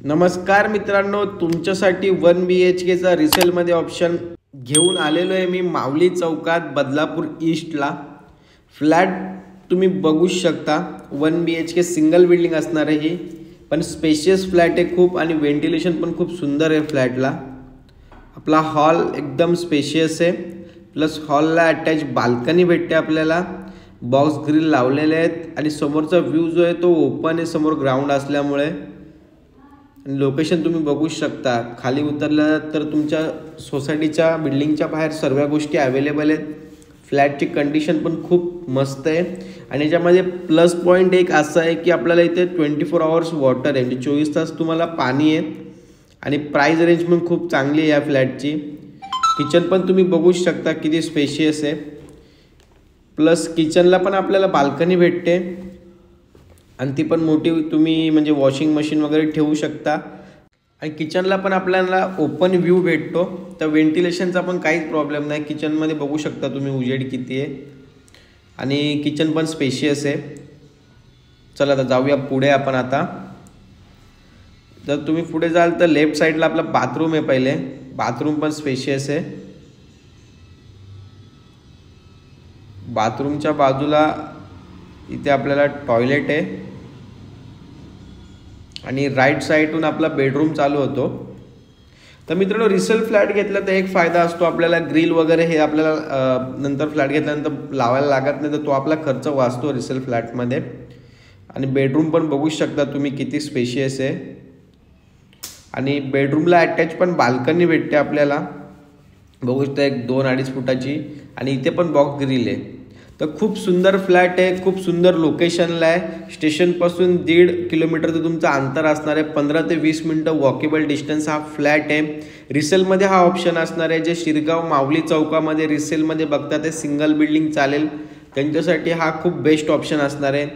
नमस्कार मित्रांनो, तुमच्यासाठी 1 BHKचा रिसेलमध्ये ऑप्शन घेऊन आलेलो आहे मी माऊली चौकात बदलापूर ईस्टला। फ्लॅट तुम्ही बघू शकता। 1 BHK सिंगल बिल्डिंग असणार आहे ही, पण स्पेशियस फ्लॅट आहे खूप आणि व्हेंटिलेशन पण खूप सुंदर आहे फ्लॅटला। आपला हॉल एकदम स्पेशियस आहे, प्लस हॉलला अटॅच बाल्कनी भेटते आपल्याला। बॉक्स ग्रिल लावलेले आहेत आणि समोरचा व्ह्यू जो आहे तो ओपन आहे, समोर ग्राउंड असल्यामुळे। लोकेशन तुम्ही बघू शकता। खाली उतरलं तर तुमच्या सोसायटीच्या बिल्डिंगच्या बाहेर सर्व गोष्टी अवेलेबल आहेत। फ्लॅटची कंडिशन पण खूप मस्त आहे आणि याच्यामध्ये प्लस पॉईंट एक असा आहे की आपल्याला इथे 24 आवर्स वॉटर आहे, म्हणजे 24 तास तुम्हाला पाणी आहे आणि प्राइस रेंज पण खूप चांगली आहे या फ्लॅटची। किचन पण तुम्ही बघू शकता किती स्पेशियस आहे, प्लस किचनला पण आपल्याला बाल्कनी भेटते आणि ती पण मोठी तुम्ही म्हणजे वॉशिंग मशीन वगैरे ठेवू शकता। आणि किचनला पण आपल्याला ओपन व्ह्यू भेटतो, तर व्हेंटिलेशनचा पण काहीच प्रॉब्लेम नाही। किचनमध्ये बघू शकता तुम्ही उजेड किती आहे आणि किचन पण स्पेशियस आहे। चला आता जाऊया पुढे आपण। आता जर तुम्ही पुढे जाल तर लेफ्ट साईडला आपला बाथरूम आहे। पहिले बाथरूम पण स्पेशियस आहे। बाथरूमच्या बाजूला इथे आपल्याला टॉयलेट आहे आणि राईट साईडून आपला बेडरूम चालू होतो। तर मित्रांनो, रिसेल फ्लॅट घेतला तर एक फायदा असतो आपल्याला, ग्रिल वगैरे हे आपल्याला नंतर फ्लॅट घेतल्यानंतर लावायला लागत नाही, तर तो आपला खर्च वाचतो रिसेल फ्लॅटमध्ये। आणि बेडरूम पण बघू शकता तुम्ही किती स्पेशियस आहे आणि बेडरूमला अटॅच पण बाल्कनी भेटते आपल्याला, बघू शकता, एक 2-2.5 फुटाची आणि इथे पण बॉक्स ग्रिल आहे। तर खूप सुंदर फ्लॅट आहे, खूप सुंदर लोकेशनला आहे। स्टेशनपासून 1.5 किलोमीटरचं तुमचं अंतर असणार आहे। 15 ते 20 मिनटं वॉकेबल डिस्टन्स हा फ्लॅट आहे। रिसेलमध्ये हा ऑप्शन असणार आहे। जे शिरगाव माऊली चौकामध्ये रिसेलमध्ये बघतात ते सिंगल बिल्डिंग चालेल, त्यांच्यासाठी हा खूप बेस्ट ऑप्शन असणार आहे।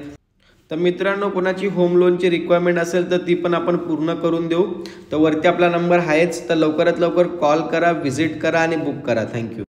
तर मित्रांनो, कोणाची होम लोनची रिक्वायरमेंट असेल तर ती पण आपण पूर्ण करून देऊ। तर वरती आपला नंबर आहेच, तर लवकरात लवकर कॉल करा, व्हिजिट करा आणि बुक करा। थँक्यू।